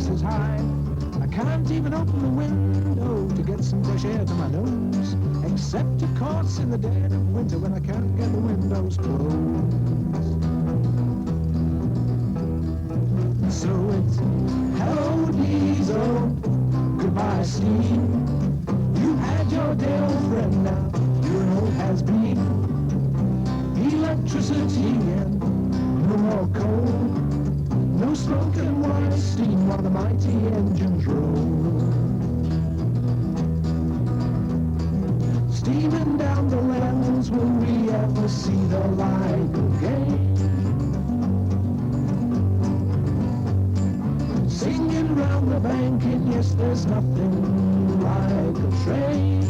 prices high. I can't even open the window to get some fresh air to my nose, except of course in the dead of winter when I can't get the windows closed. So it's hello diesel, goodbye steam. You had your day, old friend, now you're an old has-been. Electricity and no more coal, no smoke and white steam while the mighty engines roll. Steaming down the levels, will we ever see the light again? Singing round the bank, and yes, there's nothing like a train.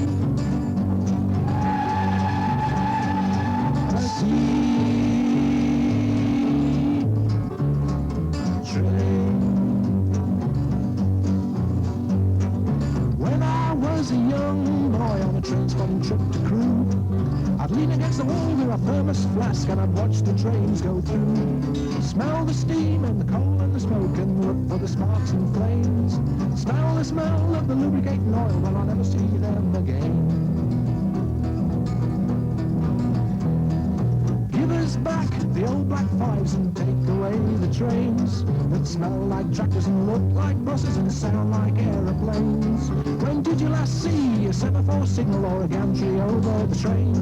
A steam train. When I was a young boy on a train-spotting trip to Crewe, I'd lean against the wall with a thermos flask and I'd watch the trains go through. Smell the steam and the coal and the smoke and look for the sparks and flames. Smell the smell of the lubricating oil, but I'll never see them again. Give us back the old black fives and take away the trains that smell like tractors and look like buses and sound like aeroplanes. When did you last see a semaphore signal or a gantry over the train?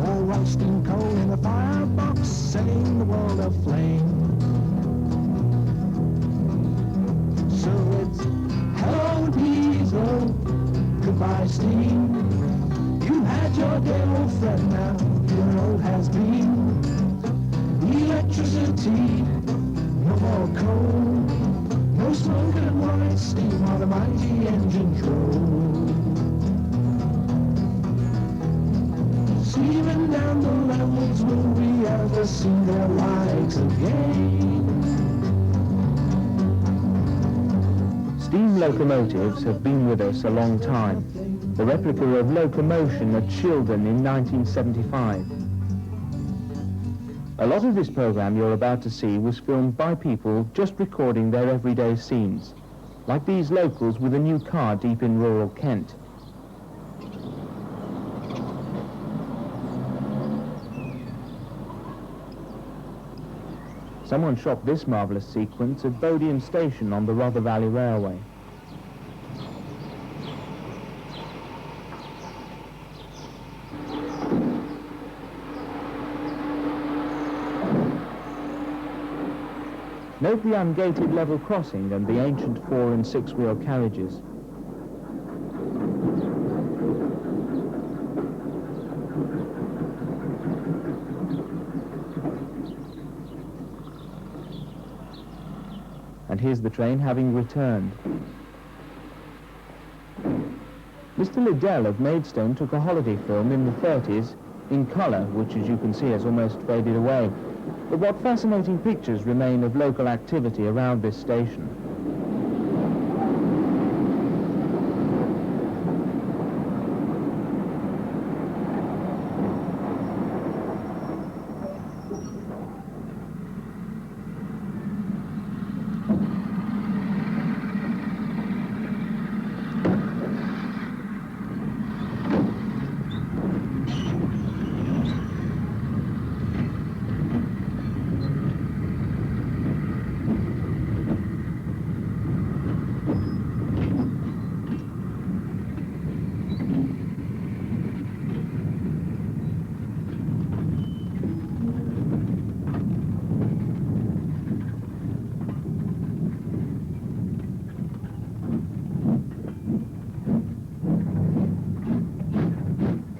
Or roasting coal in a firebox, setting the world aflame? So it's hello diesel, goodbye steam. You had your day, old friend, now you're an old has-been. Electricity, no more coal, no smoke and white steam while the mighty engines roll. Steaming down the levels, will we ever see their lights again? Steam locomotives have been with us a long time. The replica of Locomotion at Shildon in 1975. A lot of this program you're about to see was filmed by people just recording their everyday scenes, like these locals with a new car deep in rural Kent. Someone shot this marvellous sequence at Bodiam Station on the Rother Valley Railway. Note the ungated level crossing and the ancient 4- and 6-wheel carriages. And here's the train having returned. Mr. Liddell of Maidstone took a holiday film in the 30s in colour, which as you can see has almost faded away. But what fascinating pictures remain of local activity around this station.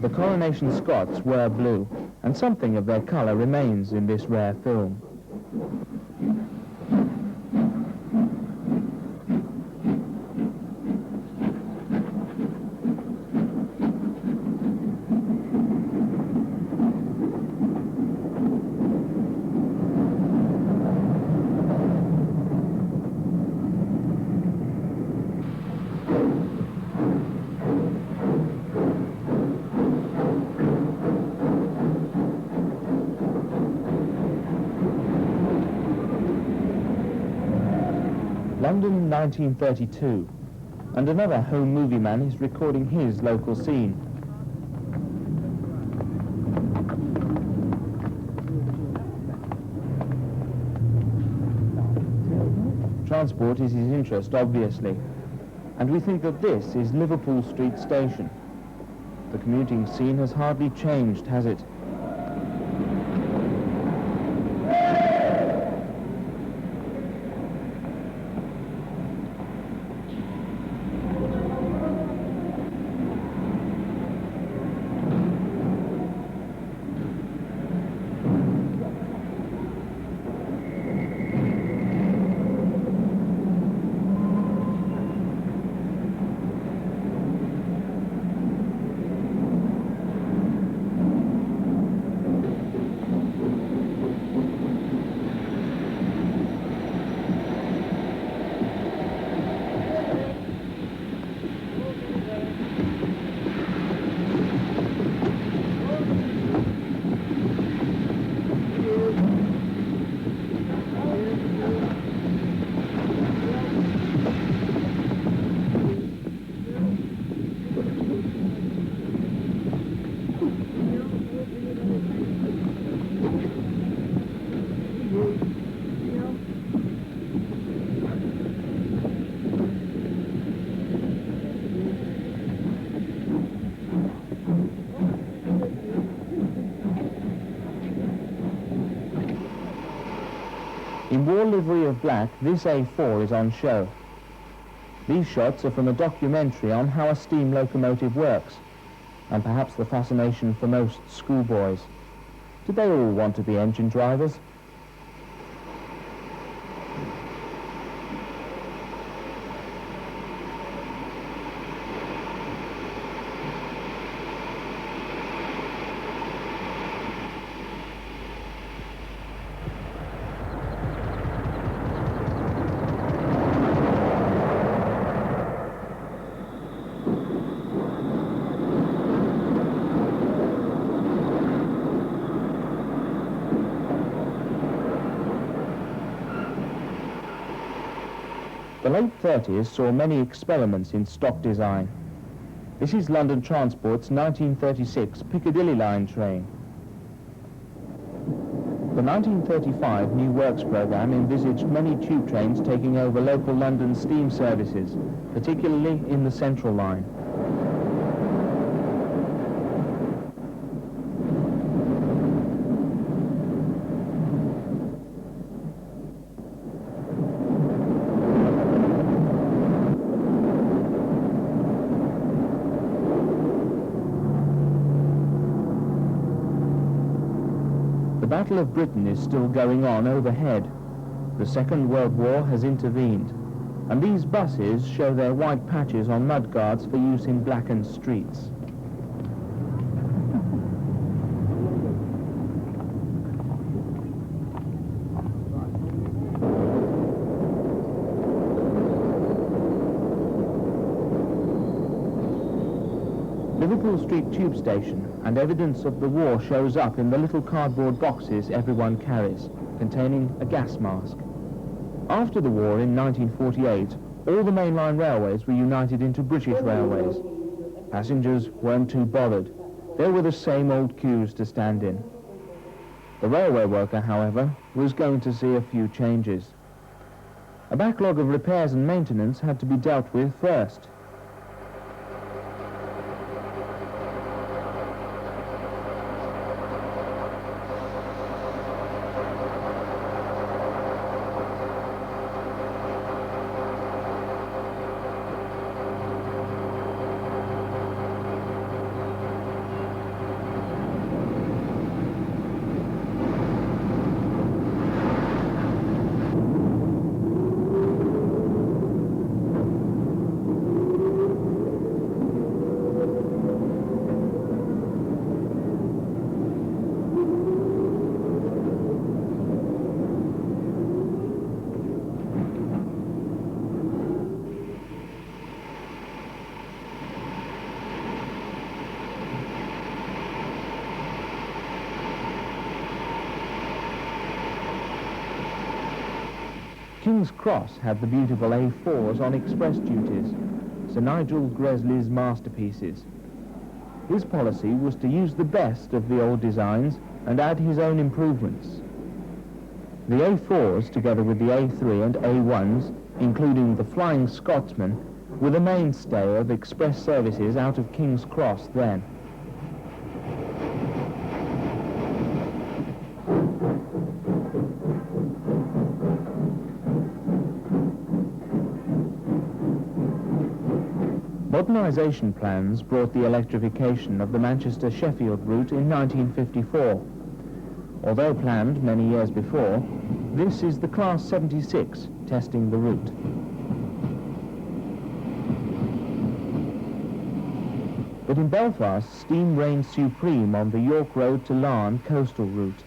The Coronation Scots were blue, and something of their colour remains in this rare film. London 1932, and another home movie man is recording his local scene. Transport is his interest, obviously, and we think that this is Liverpool Street Station. The commuting scene has hardly changed, has it? In war livery of black, this A4 is on show. These shots are from a documentary on how a steam locomotive works, and perhaps the fascination for most schoolboys. Did they all want to be engine drivers? The late 30s saw many experiments in stock design. This is London Transport's 1936 Piccadilly Line train. The 1935 New Works programme envisaged many tube trains taking over local London steam services, particularly in the Central Line. The Battle of Britain is still going on overhead. The Second World War has intervened, and these buses show their white patches on mudguards for use in blackened streets. Liverpool Street Tube Station, and evidence of the war shows up in the little cardboard boxes everyone carries, containing a gas mask. After the war in 1948, all the mainline railways were united into British Railways. Passengers weren't too bothered. There were the same old queues to stand in. The railway worker, however, was going to see a few changes. A backlog of repairs and maintenance had to be dealt with first. King's Cross had the beautiful A4s on express duties, Sir Nigel Gresley's masterpieces. His policy was to use the best of the old designs and add his own improvements. The A4s, together with the A3 and A1s, including the Flying Scotsman, were the mainstay of express services out of King's Cross then. Modernisation plans brought the electrification of the Manchester-Sheffield route in 1954. Although planned many years before, this is the Class 76 testing the route. But in Belfast, steam reigned supreme on the York Road to Larne coastal route.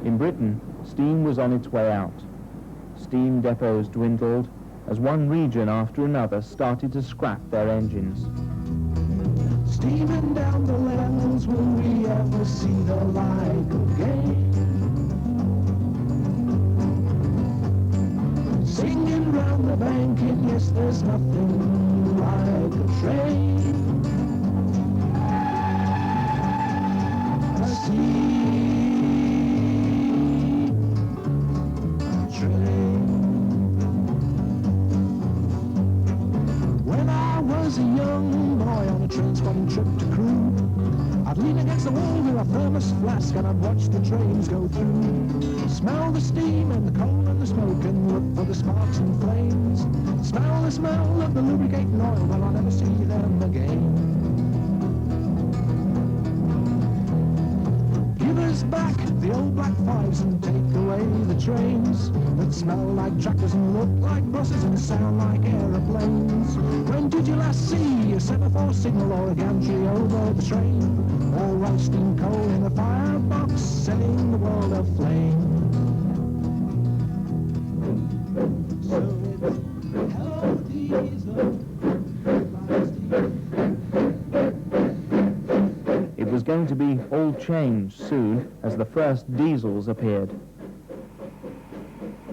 In Britain, steam was on its way out. Steam depots dwindled as one region after another started to scrap their engines. Steaming down the lands, will we ever see the like again? Singing round the bank, and yes, there's nothing like a train. A steam train. When I was a young boy on a train-spotting trip to Crewe, I'd lean against the wall with a thermos flask and I'd watch the trains go through. Smell the steam and the coal and the smoke and look for the sparks and flames. Smell the smell of the lubricating oil, but I'll never see them again. Give us back the old black fives and take away the trains that smell like tractors and look like buses and sound like aeroplanes. When did you last see a semaphore signal or a gantry over the train? Or roasting coal in a firebox, setting the world aflame? It was going to be all changed soon as the first diesels appeared.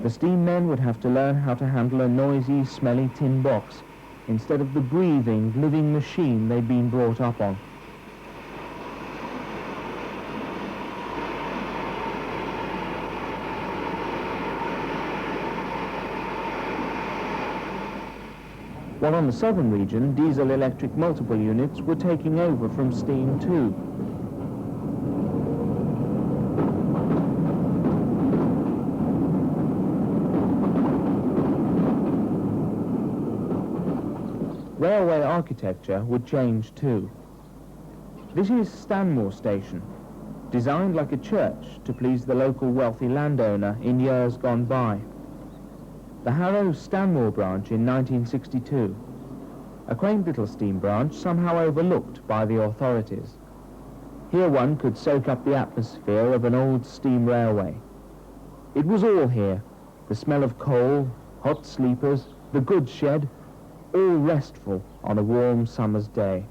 The steam men would have to learn how to handle a noisy, smelly tin box instead of the breathing, living machine they'd been brought up on. While on the southern region, diesel-electric multiple units were taking over from steam too. Railway architecture would change too. This is Stanmore Station, designed like a church to please the local wealthy landowner in years gone by. The Harrow Stanmore branch in 1962, a quaint little steam branch somehow overlooked by the authorities. Here one could soak up the atmosphere of an old steam railway. It was all here, the smell of coal, hot sleepers, the goods shed, all restful on a warm summer's day.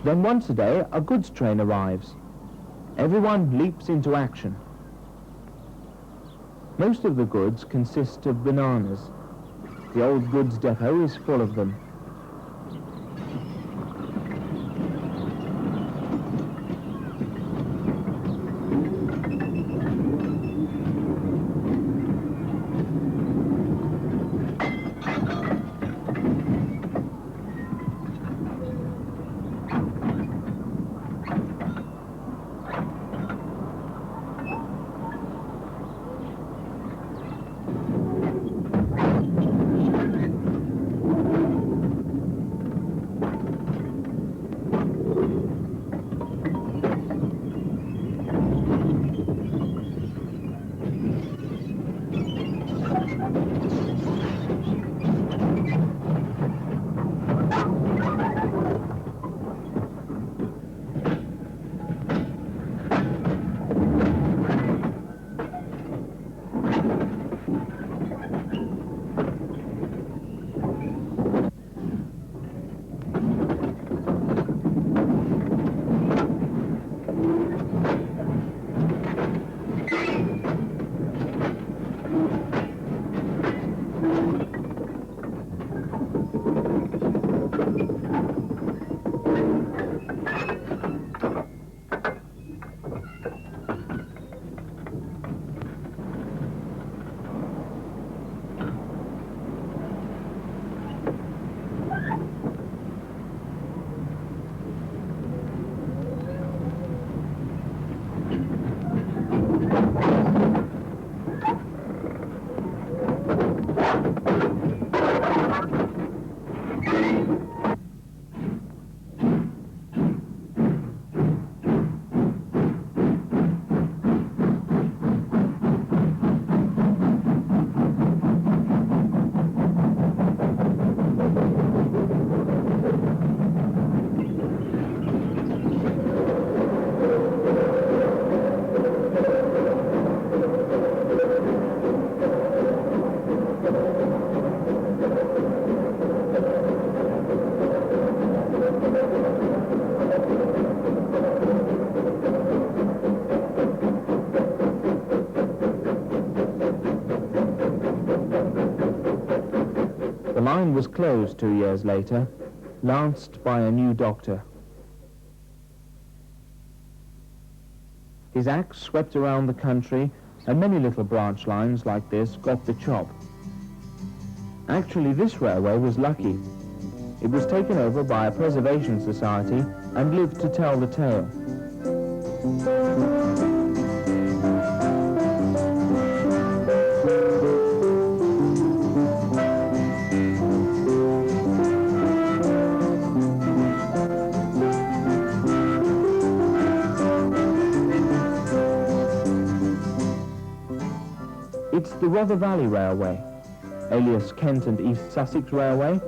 Then once a day, a goods train arrives. Everyone leaps into action. Most of the goods consist of bananas. The old goods depot is full of them. The line was closed 2 years later, lanced by a new doctor. His axe swept around the country, and many little branch lines like this got the chop. Actually, this railway was lucky. It was taken over by a preservation society and lived to tell the tale. It's the Rother Valley Railway, alias Kent and East Sussex Railway,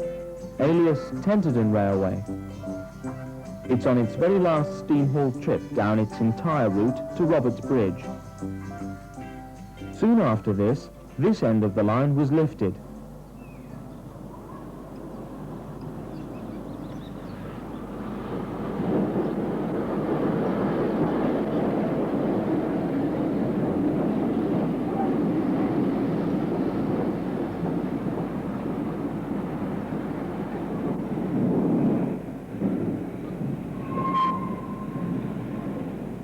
alias Tenterden Railway. It's on its very last steam-hauled trip down its entire route to Roberts Bridge. Soon after this end of the line was lifted.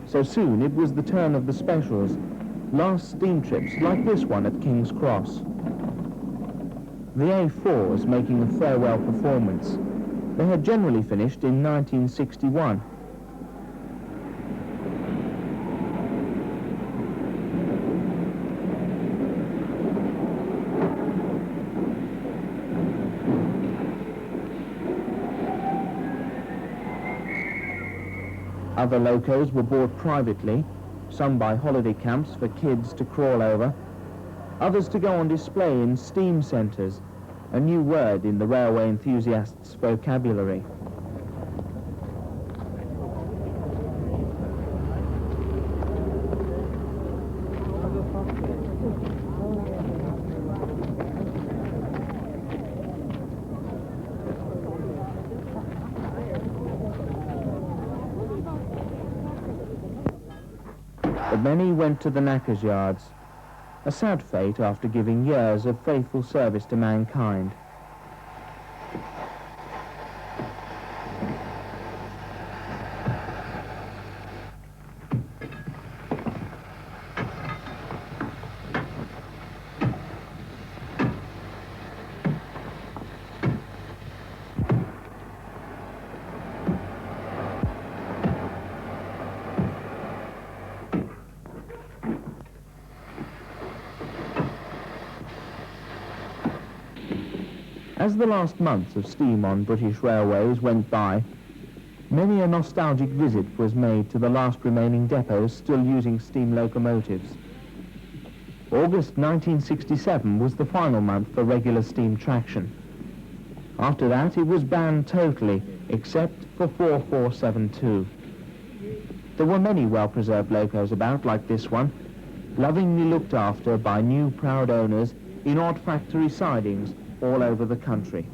So soon it was the turn of the specials, last steam trips like this one at King's Cross. The A4s making a farewell performance. They had generally finished in 1961. Other locos were bought privately, some by holiday camps for kids to crawl over, others to go on display in steam centres, a new word in the railway enthusiasts' vocabulary. But many went to the knackers' yards, a sad fate after giving years of faithful service to mankind. As the last months of steam on British railways went by, many a nostalgic visit was made to the last remaining depots still using steam locomotives. August 1967 was the final month for regular steam traction. After that, it was banned totally, except for 4472. There were many well-preserved locos about, like this one, lovingly looked after by new proud owners in odd factory sidings all over the country.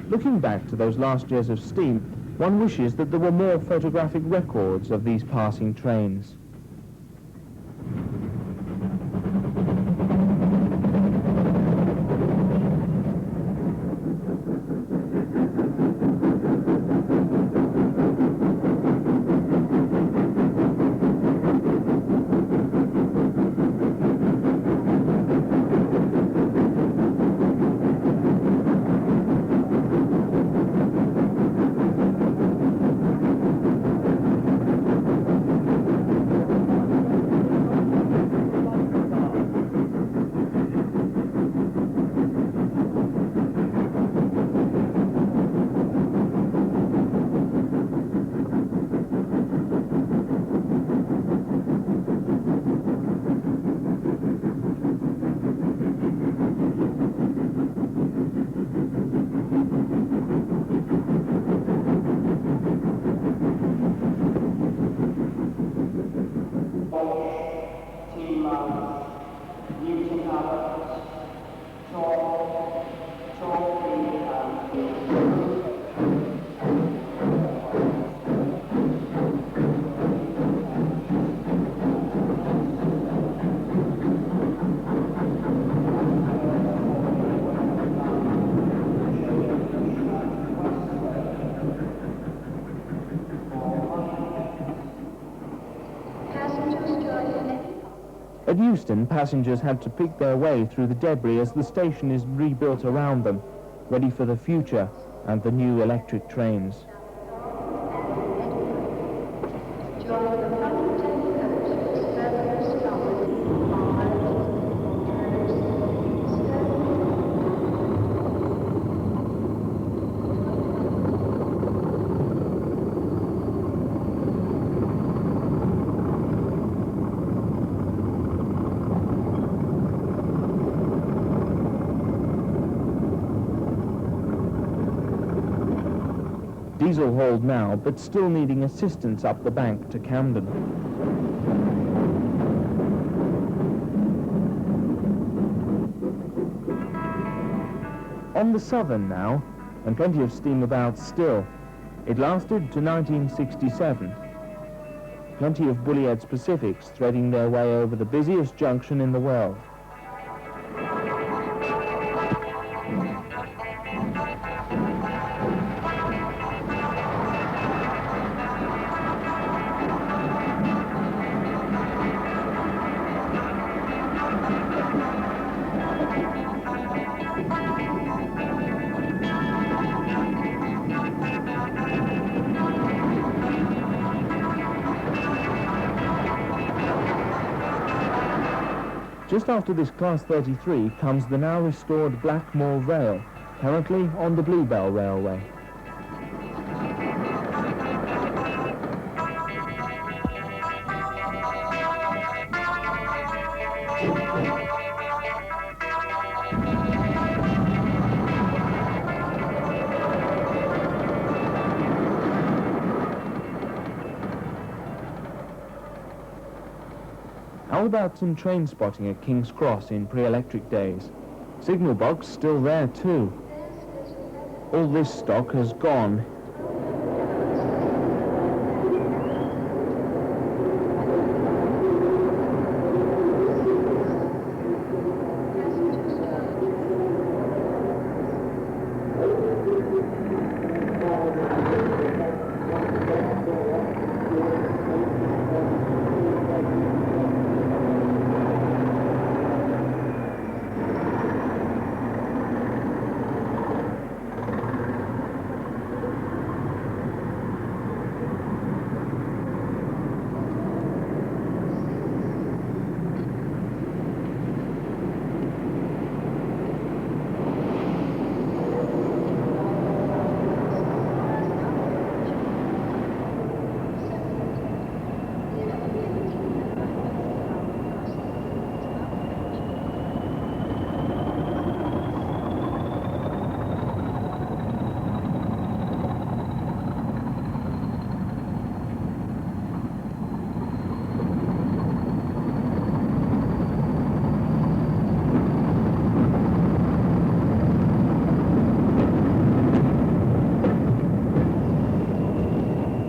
Looking back to those last years of steam, one wishes that there were more photographic records of these passing trains. At Euston, passengers had to pick their way through the debris as the station is rebuilt around them, ready for the future and the new electric trains. diesel-hauled now, but still needing assistance up the bank to Camden. On the Southern now, and plenty of steam about still. It lasted to 1967. Plenty of Bully Heads Pacifics threading their way over the busiest junction in the world. Just after this Class 33 comes the now restored Blackmore Rail, currently on the Bluebell Railway. How about some train spotting at King's Cross in pre-electric days? Signal box still there too. All this stock has gone.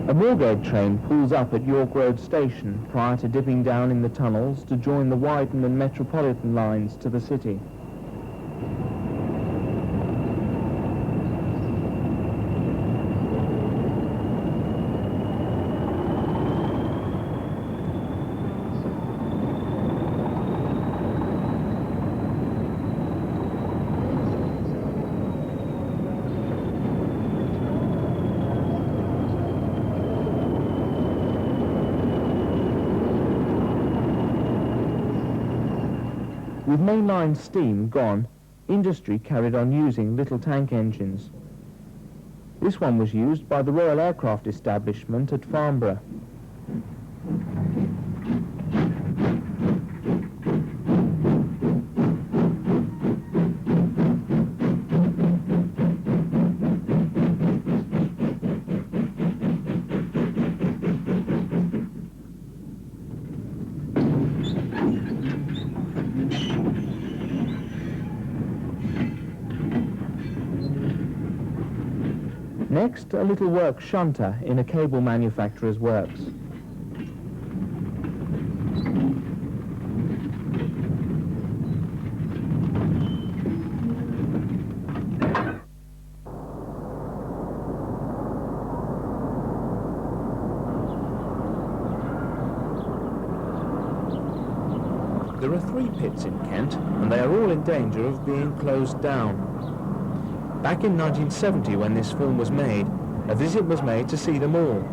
A Moorgate train pulls up at York Road Station prior to dipping down in the tunnels to join the Wighton and Metropolitan lines to the city. With mainline steam gone, industry carried on using little tank engines. This one was used by the Royal Aircraft Establishment at Farnborough. Next, a little work shunter in a cable manufacturer's works. There are 3 pits in Kent, and they are all in danger of being closed down. Back in 1970, when this film was made, a visit was made to see them all.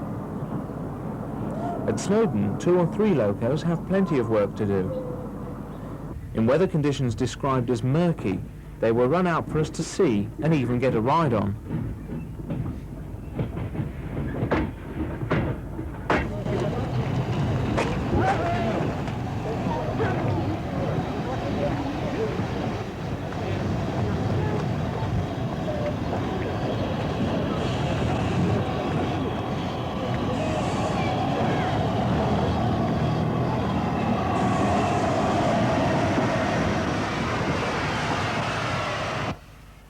At Snowdon, 2 or 3 locos have plenty of work to do. In weather conditions described as murky, they were run out for us to see and even get a ride on.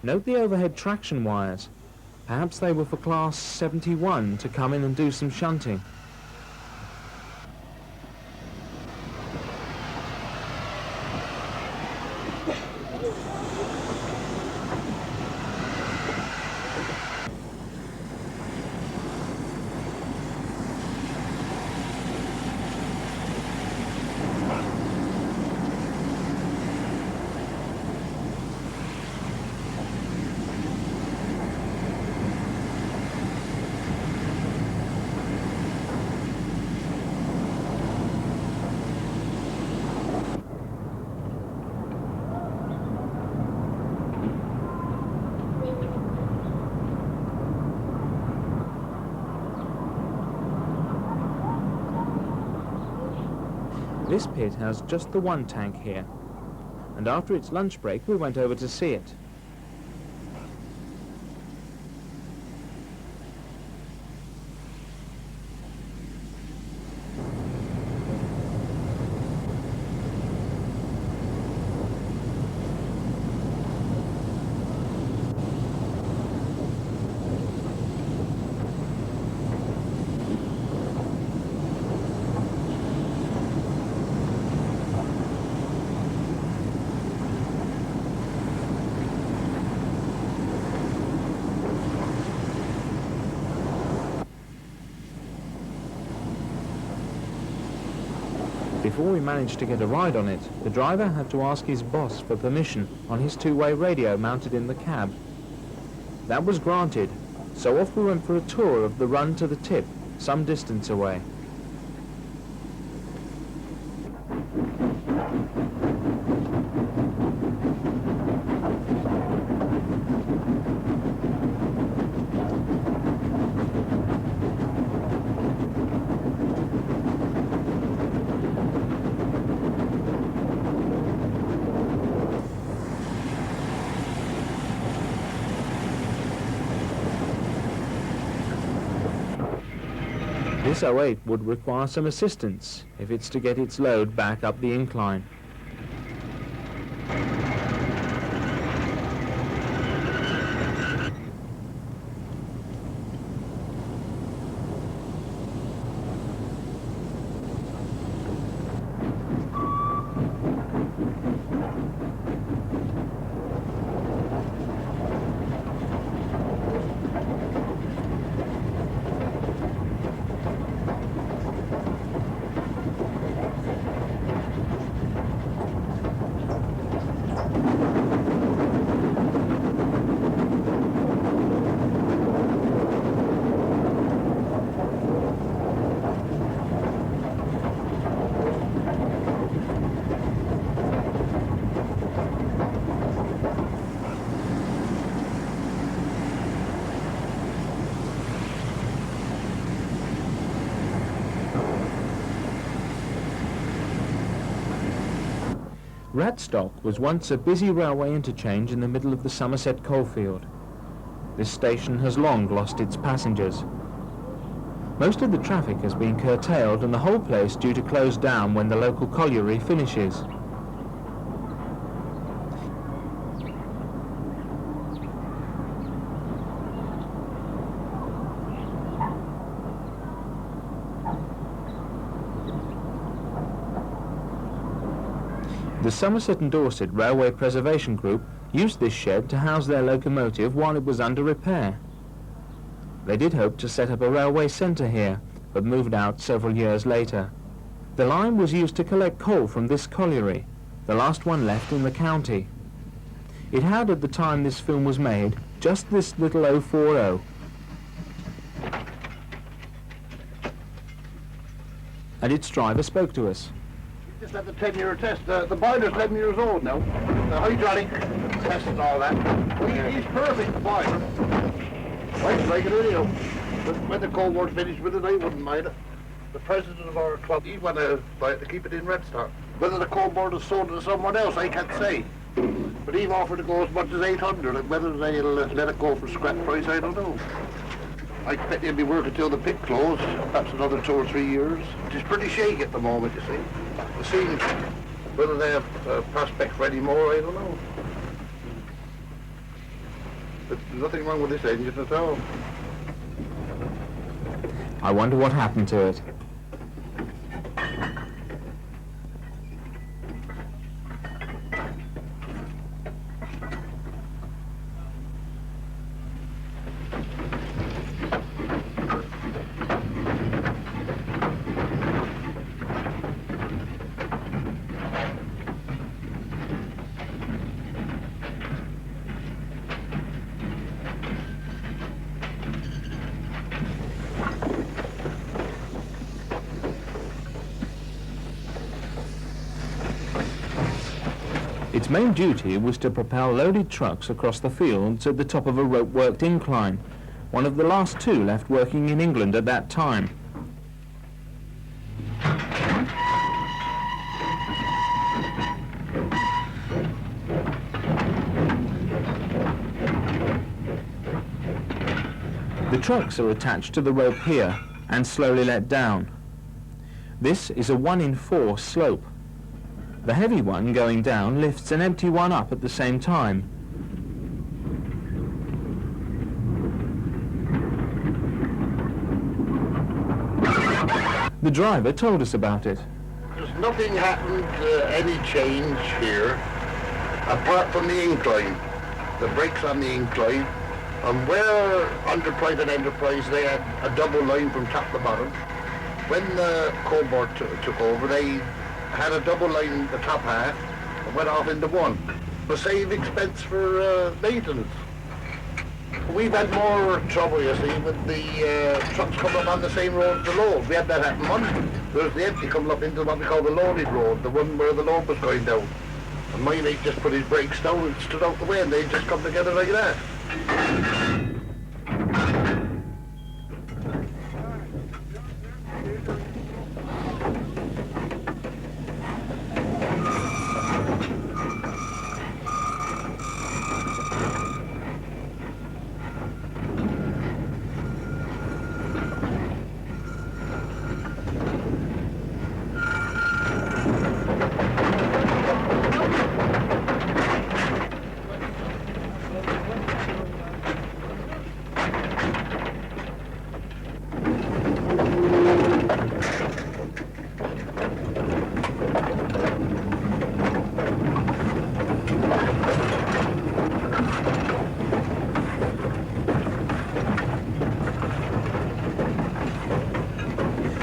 Note the overhead traction wires. Perhaps they were for Class 71 to come in and do some shunting. This pit has just the one tank here, and after its lunch break we went over to see it. Before we managed to get a ride on it, the driver had to ask his boss for permission on his two-way radio mounted in the cab. That was granted, so off we went for a tour of the run to the tip, some distance away. This 08 would require some assistance if it's to get its load back up the incline. Radstock was once a busy railway interchange in the middle of the Somerset coalfield. This station has long lost its passengers. Most of the traffic has been curtailed and the whole place due to close down when the local colliery finishes. The Somerset and Dorset Railway Preservation Group used this shed to house their locomotive while it was under repair. They did hope to set up a railway centre here, but moved out several years later. The line was used to collect coal from this colliery, the last one left in the county. It had, at the time this film was made, just this little 040. And its driver spoke to us. Just had the 10-year test. The boiler's 11 years old now. The hydraulic test and all that. He's perfect, the boiler. I like it anyhow. But when the Cold War's finished with it, I wouldn't mind it. The president of our club, he wanted to keep it in Redstock. Whether the Cold War is sold to someone else, I can't say. But he've offered to go as much as 800. And whether they'll let it go for scrap price, I don't know. I expect they'll be working till the pit close, perhaps another 2 or 3 years. It's pretty shaky at the moment, you see. The scene, whether they have prospects for any more, I don't know. There's nothing wrong with this engine at all. I wonder what happened to it. Its main duty was to propel loaded trucks across the fields at the top of a rope-worked incline, one of the last two left working in England at that time. The trucks are attached to the rope here and slowly let down. This is a 1 in 4 slope. The heavy one going down lifts an empty one up at the same time. The driver told us about it. There's nothing happened, any change here, apart from the incline. The brakes on the incline. And where under private enterprise they had a double line from top to bottom, when the coal board took over, they had a double line the top half and went off into one. To save expense for maintenance. We've had more trouble, you see, with the trucks coming up on the same road to load. We had that happen once. There's the empty coming up into what we call the loaded road, the one where the load was going down. And my mate just put his brakes down and stood out the way, and they just come together like that.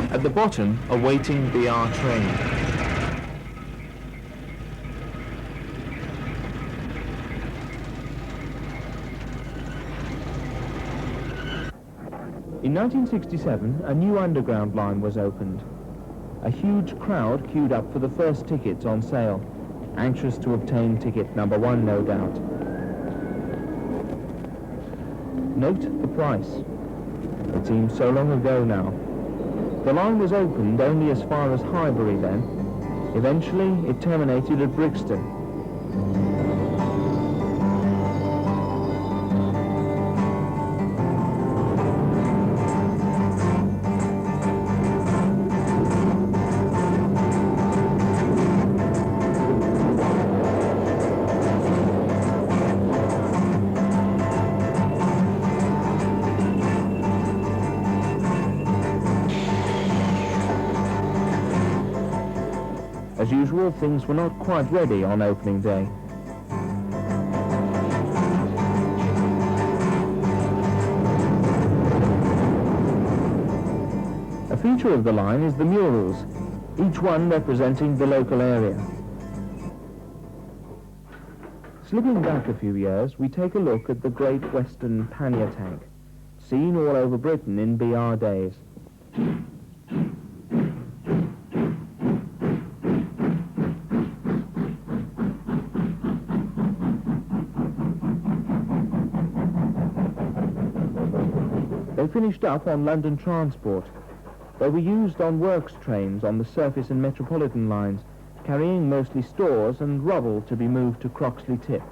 At the bottom, a waiting BR train. In 1967, a new underground line was opened. A huge crowd queued up for the first tickets on sale, anxious to obtain ticket number 1, no doubt. Note the price. It seems so long ago now. The line was opened only as far as Highbury then. Eventually, it terminated at Brixton. As usual, things were not quite ready on opening day. A feature of the line is the murals, each one representing the local area. Slipping back a few years, we take a look at the Great Western Pannier Tank, seen all over Britain in BR days. They finished up on London Transport. They were used on works trains on the surface and metropolitan lines, carrying mostly stores and rubble to be moved to Croxley Tip.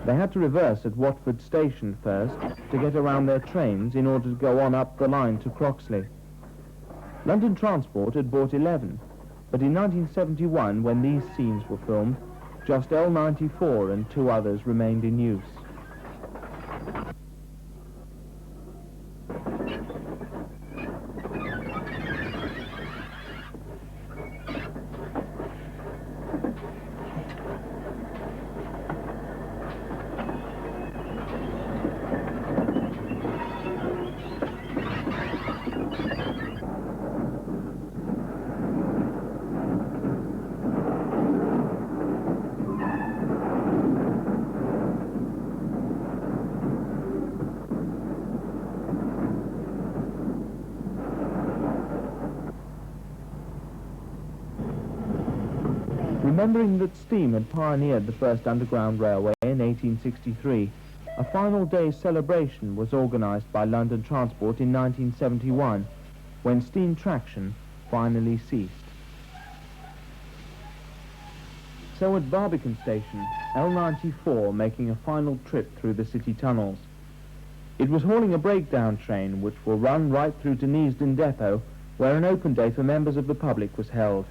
They had to reverse at Watford Station first to get around their trains in order to go on up the line to Croxley. London Transport had bought 11, but in 1971, when these scenes were filmed, just L94 and 2 others remained in use. Remembering that steam had pioneered the first underground railway in 1863, a final day's celebration was organised by London Transport in 1971, when steam traction finally ceased. So at Barbican Station, L94 making a final trip through the city tunnels. It was hauling a breakdown train which will run right through to Neasden Depot, where an open day for members of the public was held.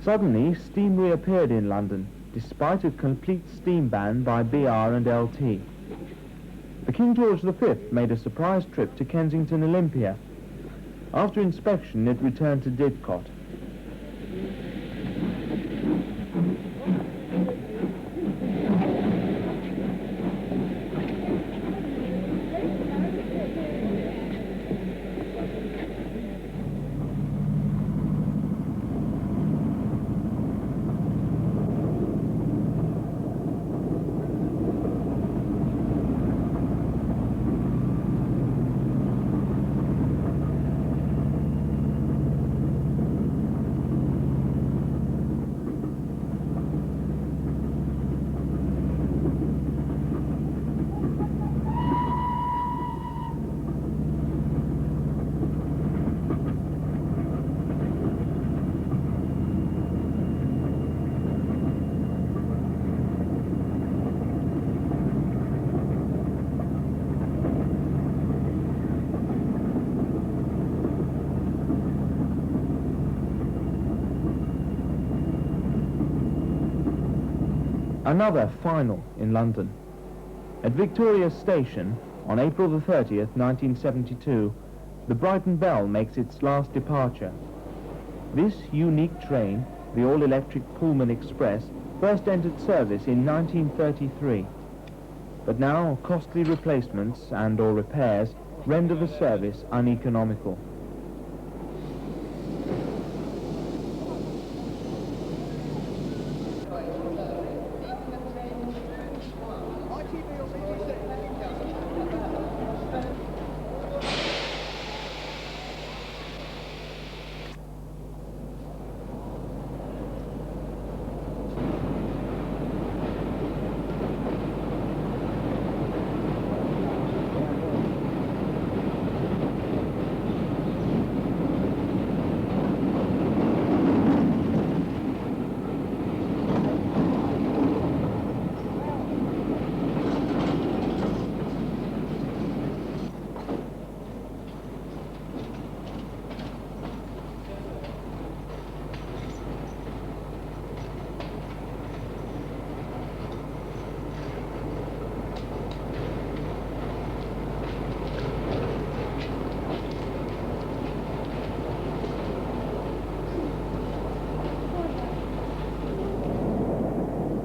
Suddenly, steam reappeared in London, despite a complete steam ban by BR and LT. The King George V made a surprise trip to Kensington Olympia. After inspection, it returned to Didcot. Another final in London. At Victoria Station, on April the 30th, 1972, the Brighton Belle makes its last departure. This unique train, the all-electric Pullman Express, first entered service in 1933. But now costly replacements and/or repairs render the service uneconomical.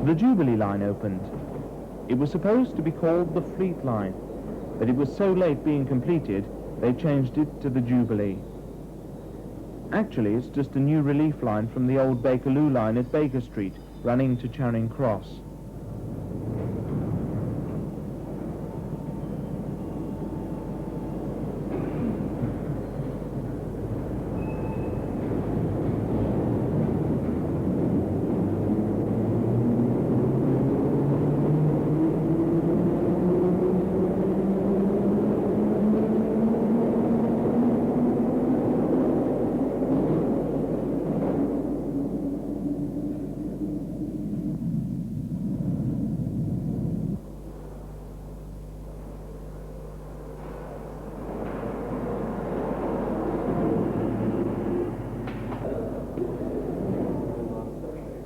The Jubilee line opened. It was supposed to be called the Fleet Line, but it was so late being completed, they changed it to the Jubilee. Actually, it's just a new relief line from the old Bakerloo line at Baker Street, running to Charing Cross.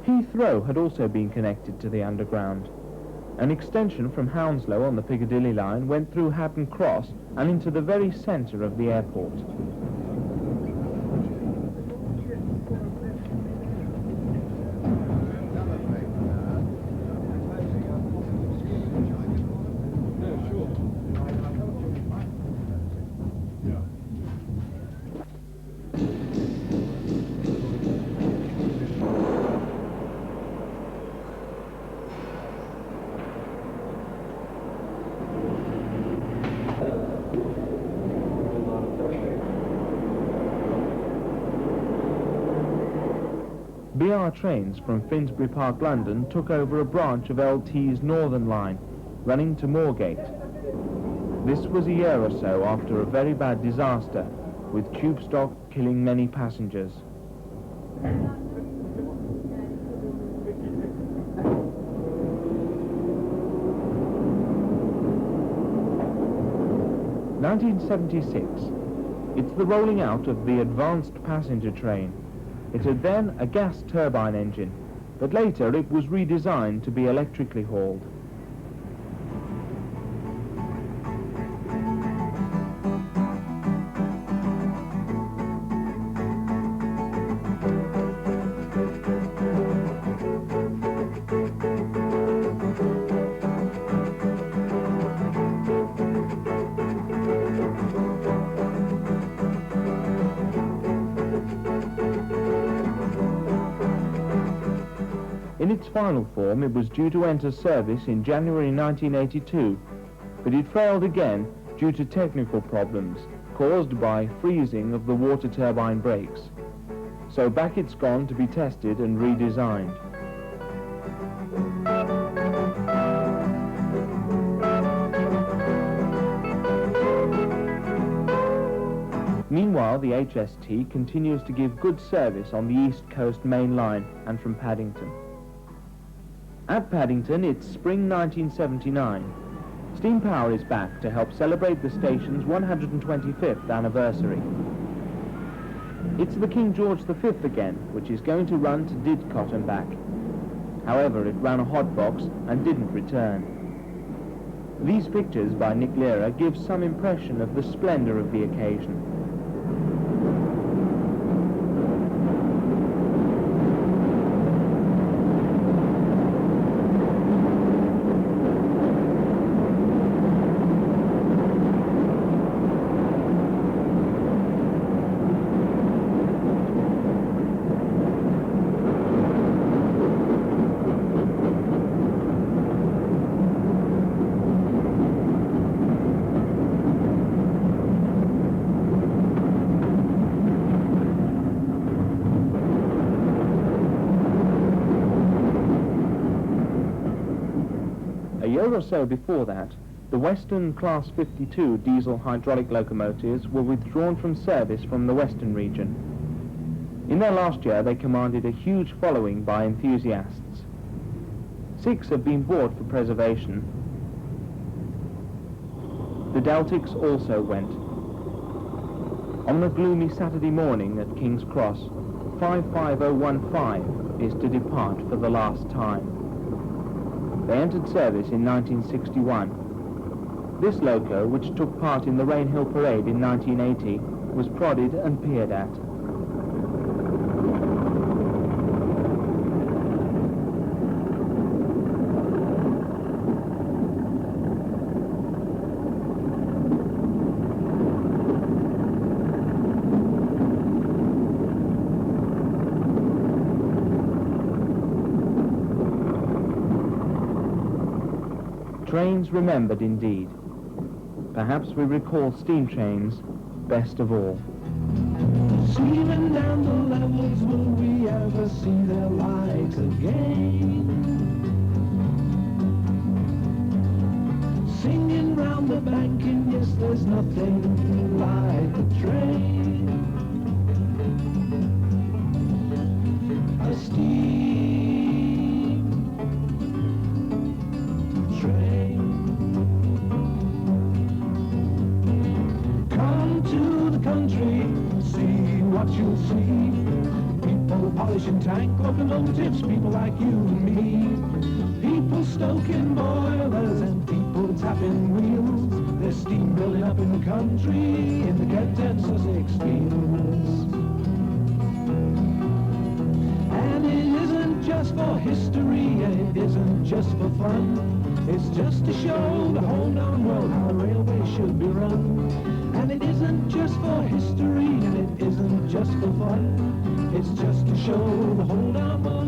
Heathrow had also been connected to the Underground. An extension from Hounslow on the Piccadilly line went through Hatton Cross and into the very centre of the airport. BR trains from Finsbury Park, London took over a branch of LT's Northern Line, running to Moorgate. This was a year or so after a very bad disaster, with tube stock killing many passengers. (1976). It's the rolling out of the advanced passenger train. It had then a gas turbine engine, but later it was redesigned to be electrically hauled. In its final form, it was due to enter service in January 1982, but it failed again due to technical problems caused by freezing of the water turbine brakes. So back it's gone to be tested and redesigned. Meanwhile, the HST continues to give good service on the East Coast Main Line and from Paddington. At Paddington, it's spring 1979. Steam Power is back to help celebrate the station's 125th anniversary. It's the King George V again, which is going to run to Didcot and back. However, it ran a hot box and didn't return. These pictures by Nick Lehrer give some impression of the splendour of the occasion. A year or so before that, the Western Class 52 diesel hydraulic locomotives were withdrawn from service from the Western region. In their last year, they commanded a huge following by enthusiasts. 6 have been bought for preservation. The Deltics also went. On the gloomy Saturday morning at King's Cross, 55015 is to depart for the last time. They entered service in 1961. This loco, which took part in the Rainhill Parade in 1980, was prodded and peered at. Trains remembered indeed. Perhaps we recall steam trains best of all. Steaming down the levels, will we ever see their light again? Singing round the banking, yes, there's nothing like a train. A steam train. Come to the country, see what you'll see. People polishing tank locomotives, people like you and me. People stoking boilers and people tapping wheels. There's steam building up in the country, in the Kent and Sussex fields. And it isn't just for history, and it isn't just for fun. It's just to show the whole known world how a railway should be run. And it isn't just for history, and it isn't just for fun. It's just to show the whole known world